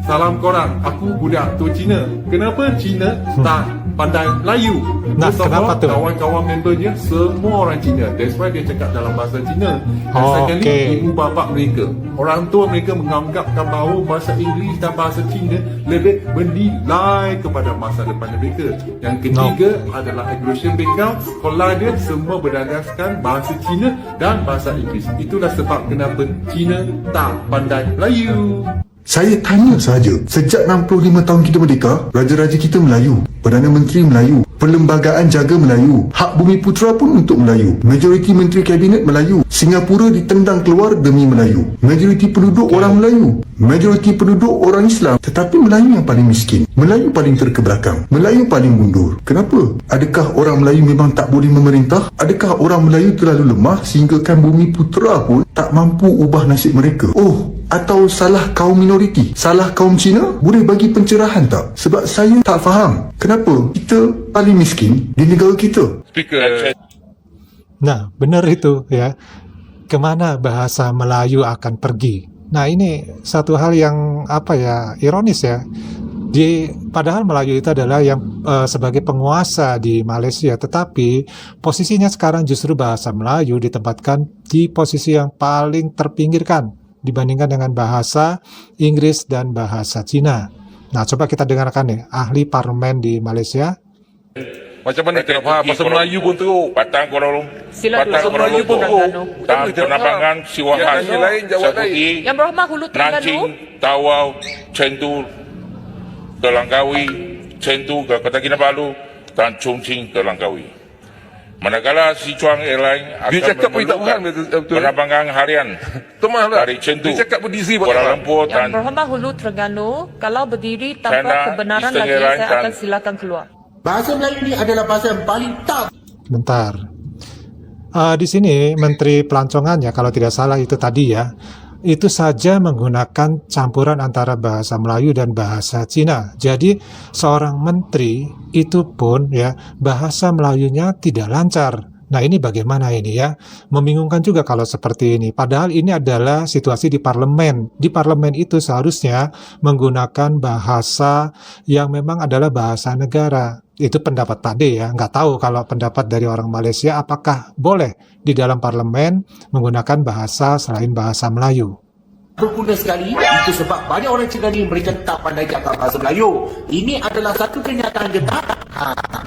salam korang, aku budak tua Cina. Kenapa Cina tak pandai Melayu? Nah, First of kenapa all, tu? kawan-kawan member dia semua orang Cina. That's why dia cakap dalam bahasa Cina. Dan Oh, secondly, okey. ibu bapa mereka, orang tua mereka menganggapkan bahawa bahasa Inggeris dan bahasa Cina lebih bernilai kepada masa depan mereka. Yang ketiga adalah aggression background. Sekolah dia semua berdasarkan bahasa Cina dan bahasa Inggeris. Itulah sebab kenapa Cina tak pandai Melayu. Saya tanya saja, sejak 65 tahun kita merdeka, raja-raja kita Melayu, Perdana Menteri Melayu, Perlembagaan Jaga Melayu, Hak Bumi Putera pun untuk Melayu, majoriti Menteri Kabinet Melayu, Singapura ditendang keluar demi Melayu, majoriti penduduk orang Melayu, majoriti penduduk orang Islam, tetapi Melayu yang paling miskin, Melayu paling terkebelakang, Melayu paling mundur. Kenapa? Adakah orang Melayu memang tak boleh memerintah? Adakah orang Melayu terlalu lemah sehinggakan Bumi Putera pun tak mampu ubah nasib mereka? Oh, atau salah kaum minoriti, salah kaum Cina? Boleh bagi pencerahan tak? Sebab saya tak faham kenapa kita paling miskin di negara kita. Speaker. Nah, benar itu ya. Kemana bahasa Melayu akan pergi? Nah, ini satu hal yang ironis ya. Padahal Melayu itu adalah yang sebagai penguasa di Malaysia, tetapi posisinya sekarang justru bahasa Melayu ditempatkan di posisi yang paling terpinggirkan dibandingkan dengan bahasa Inggris dan bahasa Cina. Nah, coba kita dengarkan nih ahli parlemen di Malaysia. Macam mana tidak faham bahasa Melayu pun teruk. Batang Kuala Sila Bahasa dulu Melayu pun Terengganu. teruk. dan penerbangan Siwahan Yang lain jawab seperti Yang berhormat Hulu Terengganu. Nanjing, Tawau, Chengdu ke Langkawi, Chengdu ke Kota Kinabalu dan Chongqing ke Langkawi. Manakala Sichuan Airline akan Dia cakap pun tak faham memerlukan betul. penerbangan harian Teman lah. dari Chengdu, Dia cakap berdiri pun tak Kuala faham. Lumpur Yang dan berhormat Hulu Terengganu, kalau berdiri tanpa China, kebenaran Eastern lagi, Airlines saya dan- akan silakan keluar. Bahasa Melayu ni adalah bahasa yang paling tough. Bentar. Di sini Menteri Pelancongannya kalau tidak salah itu tadi ya, itu saja menggunakan campuran antara bahasa Melayu dan bahasa Cina. Jadi seorang menteri itu pun ya bahasa Melayunya tidak lancar. Nah, ini bagaimana ini ya? Membingungkan juga kalau seperti ini. Padahal ini adalah situasi di parlemen. Di parlemen itu seharusnya menggunakan bahasa yang memang adalah bahasa negara. Itu pendapat Pak D ya. Nggak tahu kalau pendapat dari orang Malaysia apakah boleh di dalam parlemen menggunakan bahasa selain bahasa Melayu. Berguna sekali. Itu sebab banyak orang Cina ni mereka tak pandai cakap bahasa Melayu. Ini adalah satu kenyataan getah.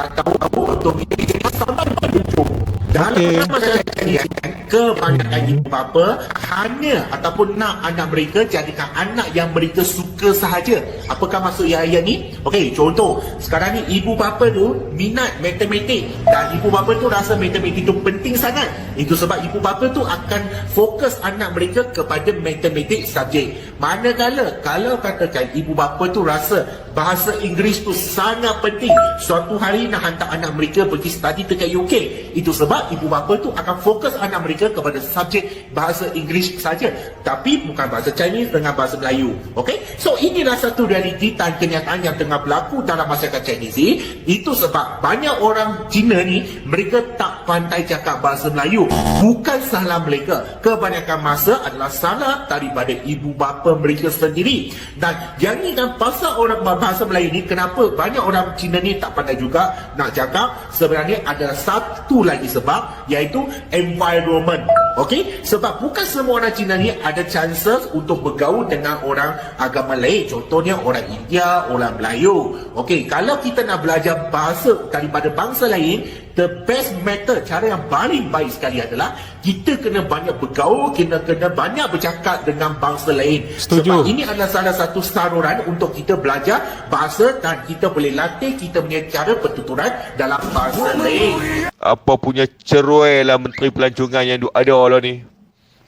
Tak tahu untuk ini sama penduduk. Dalam masyarakat ini, kebanyakan ibu bapa hanya ataupun nak anak mereka jadikan anak yang mereka suka sahaja. Apakah maksud ayat ni? Okey, contoh, sekarang ni ibu bapa tu minat matematik dan ibu bapa tu rasa matematik tu penting sangat. Itu sebab ibu bapa tu akan fokus anak mereka kepada matematik subjek. Manakala kalau katakan ibu bapa tu rasa bahasa Inggeris tu sangat penting, suatu hari nak hantar anak mereka pergi study dekat UK, itu sebab ibu bapa tu akan fokus anak mereka kepada subjek bahasa Inggeris saja, tapi bukan bahasa Chinese dengan bahasa Melayu. Okey, so inilah satu realiti dan kenyataan yang tengah berlaku dalam masyarakat Chinese ni. Itu sebab banyak orang Cina ni mereka tak pandai cakap bahasa Melayu. Bukan salah mereka, kebanyakan masa adalah salah daripada ibu bapa mereka sendiri. Dan yang ni kan pasal orang bahasa Melayu ni, kenapa banyak orang Cina ni tak pandai juga nak cakap, sebenarnya ada satu lagi sebab, iaitu environment. Okey, sebab bukan semua orang Cina ni ada chances untuk bergaul dengan orang agama lain. Contohnya orang India, orang Melayu. Okey, kalau kita nak belajar bahasa daripada bangsa lain, the best method, cara yang paling baik sekali adalah kita kena banyak bergaul, kena banyak bercakap dengan bangsa lain. Setuju. Sebab ini adalah salah satu saluran untuk kita belajar bahasa dan kita boleh latih kita punya cara pertuturan dalam bahasa lain. Apa punya ceroy lah Menteri Pelancongan yang ada lah ni.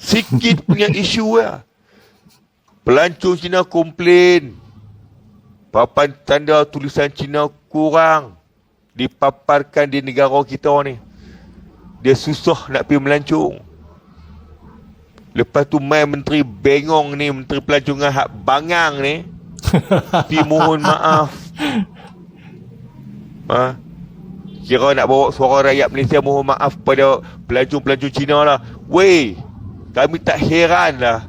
Sikit punya isu lah. Pelancong Cina komplain. Papan tanda tulisan Cina kurang dipaparkan di negara kita ni. Dia susah nak pergi melancong. Lepas tu main Menteri Bengong ni, Menteri Pelancongan hak bangang ni, pergi mohon maaf. Kira nak bawa suara rakyat Malaysia mohon maaf pada pelancong-pelancong Cina lah. Weh, kami tak heran lah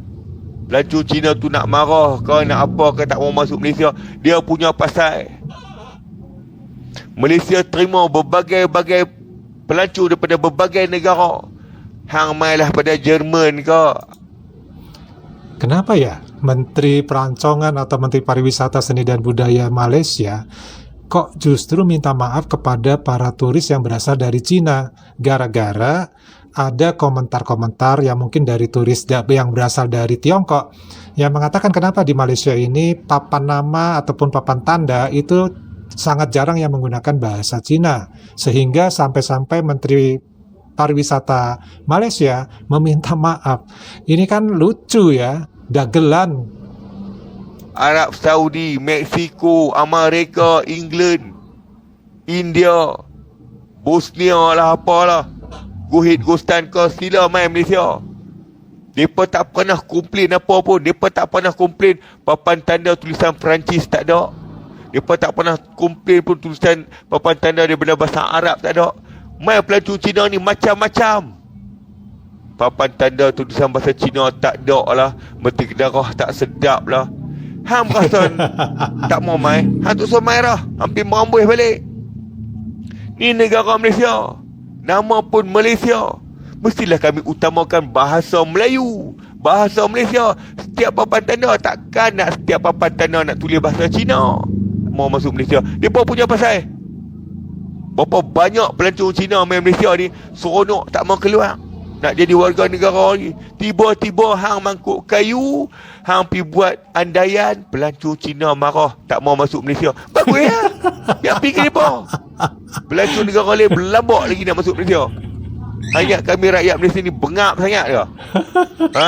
Pelancong Cina tu nak marah ke, nak apa ke, tak mau masuk Malaysia, dia punya pasal. Malaysia terima berbagai-bagai pelancong daripada berbagai negara. Hang mailah pada Jerman ke. Kenapa ya Menteri Pelancongan atau Menteri Pariwisata Seni dan Budaya Malaysia kok justru minta maaf kepada para turis yang berasal dari Cina gara-gara ada komentar-komentar yang mungkin dari turis yang berasal dari Tiongkok yang mengatakan kenapa di Malaysia ini papan nama ataupun papan tanda itu sangat jarang yang menggunakan bahasa Cina, sehingga sampai-sampai Menteri Pariwisata Malaysia meminta maaf. Ini kan lucu ya, dagelan. Arab Saudi, Mexico, Amerika, England, India, Bosnia lah apalah, Gohit Gostan ke, sila main Malaysia. Mereka tak pernah komplain apa pun. Mereka tak pernah komplain papan tanda tulisan Perancis tak ada. Mereka tak pernah komplain pun tulisan papan tanda daripada bahasa Arab tak ada. Main pelancong Cina ni macam-macam. Papan tanda tulisan bahasa Cina tak ada lah. Meti darah tak sedap lah. Hang rasa tak mau main, hang tak suruh main dah. Hampir merambui balik. Ni negara Malaysia, nama pun Malaysia. Mestilah kami utamakan bahasa Melayu, bahasa Malaysia. Setiap papan tanda, takkan nak setiap papan tanda nak tulis bahasa Cina. Mau masuk Malaysia, dia punya pasal. Berapa banyak pelancong Cina main Malaysia ni seronok tak mau keluar, nak jadi warga negara ni. Tiba-tiba hang mangkuk kayu, hang pergi buat andaian, pelancong Cina marah tak mau masuk Malaysia. Bagus ya. Biar pergi depa. Pelancong negara lain berlambak lagi nak masuk Malaysia. Ingat kami rakyat Malaysia ni bengap sangat ke? Ha?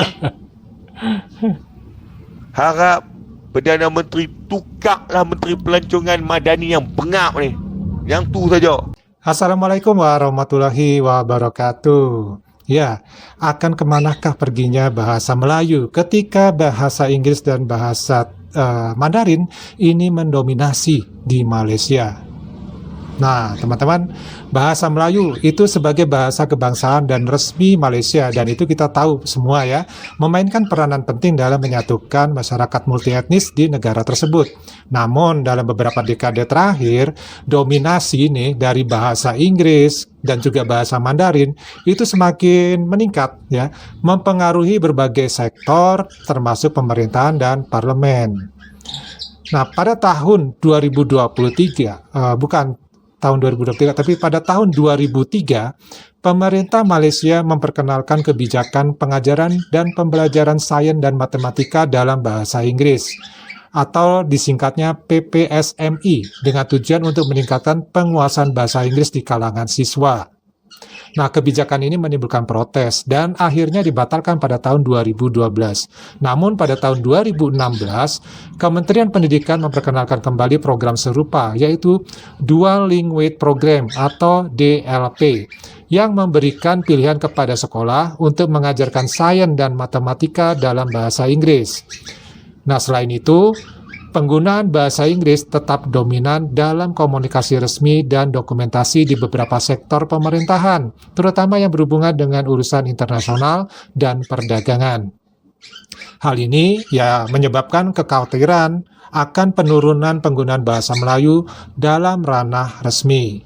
Harap Perdana Menteri tukarlah Menteri Pelancongan Madani yang bengap ni. Yang tu saja. Assalamualaikum warahmatullahi wabarakatuh. Ya, akan kemanakah perginya bahasa Melayu ketika bahasa Inggris dan bahasa Mandarin ini mendominasi di Malaysia? Nah, teman-teman, bahasa Melayu itu sebagai bahasa kebangsaan dan resmi Malaysia, dan itu kita tahu semua ya, memainkan peranan penting dalam menyatukan masyarakat multietnis di negara tersebut. Namun, dalam beberapa dekade terakhir, dominasi ini dari bahasa Inggris dan juga bahasa Mandarin itu semakin meningkat ya, mempengaruhi berbagai sektor termasuk pemerintahan dan parlemen. Nah, pada tahun 2023, bukan tahun 2023, tapi pada tahun 2003, pemerintah Malaysia memperkenalkan kebijakan pengajaran dan pembelajaran sains dan matematika dalam bahasa Inggris, atau disingkatnya PPSMI, dengan tujuan untuk meningkatkan penguasaan bahasa Inggris di kalangan siswa. Nah, kebijakan ini menimbulkan protes dan akhirnya dibatalkan pada tahun 2012. Namun pada tahun 2016, Kementerian Pendidikan memperkenalkan kembali program serupa, yaitu Dual Language Program atau DLP, yang memberikan pilihan kepada sekolah untuk mengajarkan sains dan matematika dalam bahasa Inggris. Nah, selain itu, penggunaan bahasa Inggris tetap dominan dalam komunikasi resmi dan dokumentasi di beberapa sektor pemerintahan, terutama yang berhubungan dengan urusan internasional dan perdagangan. Hal ini ya menyebabkan kekhawatiran akan penurunan penggunaan bahasa Melayu dalam ranah resmi.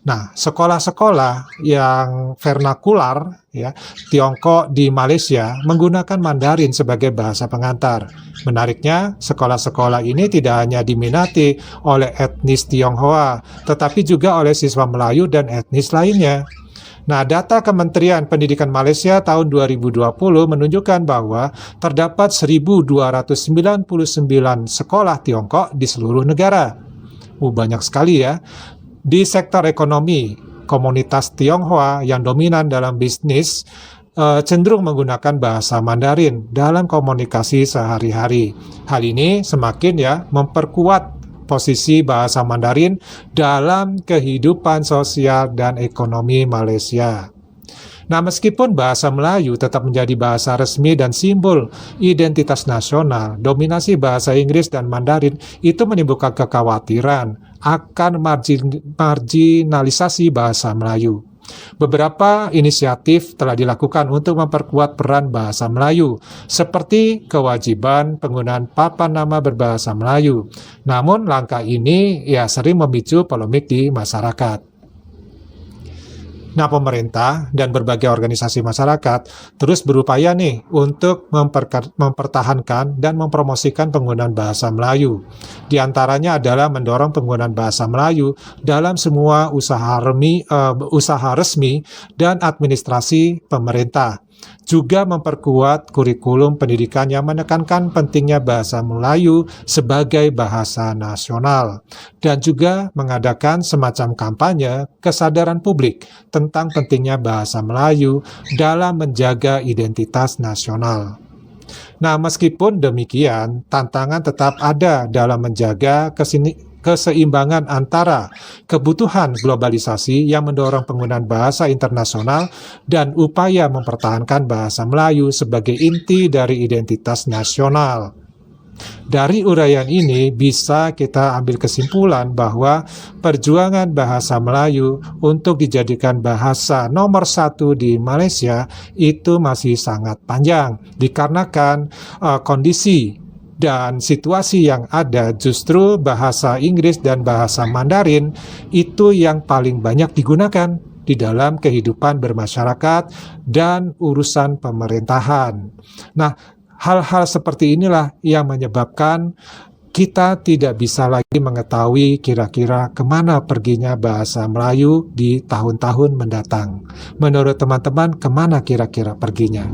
Nah, sekolah-sekolah yang vernakular ya, Tiongkok di Malaysia menggunakan Mandarin sebagai bahasa pengantar. Menariknya, sekolah-sekolah ini tidak hanya diminati oleh etnis Tionghoa, tetapi juga oleh siswa Melayu dan etnis lainnya. Nah, data Kementerian Pendidikan Malaysia tahun 2020 menunjukkan bahwa terdapat 1.299 sekolah Tiongkok di seluruh negara. Banyak sekali ya. Di sektor ekonomi, komunitas Tionghoa yang dominan dalam bisnis cenderung menggunakan bahasa Mandarin dalam komunikasi sehari-hari. Hal ini semakin ya memperkuat posisi bahasa Mandarin dalam kehidupan sosial dan ekonomi Malaysia. Nah, meskipun bahasa Melayu tetap menjadi bahasa resmi dan simbol identitas nasional, dominasi bahasa Inggris dan Mandarin itu menimbulkan kekhawatiran akan marginalisasi bahasa Melayu. Beberapa inisiatif telah dilakukan untuk memperkuat peran bahasa Melayu, seperti kewajiban penggunaan papan nama berbahasa Melayu. Namun langkah ini sering memicu polemik di masyarakat. Nah, pemerintah dan berbagai organisasi masyarakat terus berupaya nih untuk mempertahankan dan mempromosikan penggunaan bahasa Melayu. Di antaranya adalah mendorong penggunaan bahasa Melayu dalam semua usaha resmi dan administrasi pemerintah. Juga memperkuat kurikulum pendidikan yang menekankan pentingnya bahasa Melayu sebagai bahasa nasional, dan juga mengadakan semacam kampanye kesadaran publik tentang pentingnya bahasa Melayu dalam menjaga identitas nasional. Nah, meskipun demikian, tantangan tetap ada dalam menjaga keseimbangan antara kebutuhan globalisasi yang mendorong penggunaan bahasa internasional dan upaya mempertahankan bahasa Melayu sebagai inti dari identitas nasional. Dari uraian ini bisa kita ambil kesimpulan bahwa perjuangan bahasa Melayu untuk dijadikan bahasa nomor 1 di Malaysia itu masih sangat panjang, dikarenakan kondisi dan situasi yang ada. Justru bahasa Inggris dan bahasa Mandarin itu yang paling banyak digunakan di dalam kehidupan bermasyarakat dan urusan pemerintahan. Nah, hal-hal seperti inilah yang menyebabkan kita tidak bisa lagi mengetahui kira-kira kemana perginya bahasa Melayu di tahun-tahun mendatang. Menurut teman-teman, kemana kira-kira perginya?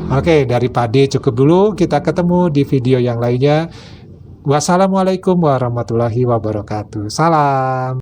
Oke, dari Pade cukup dulu. Kita ketemu di video yang lainnya. Wassalamualaikum warahmatullahi wabarakatuh. Salam.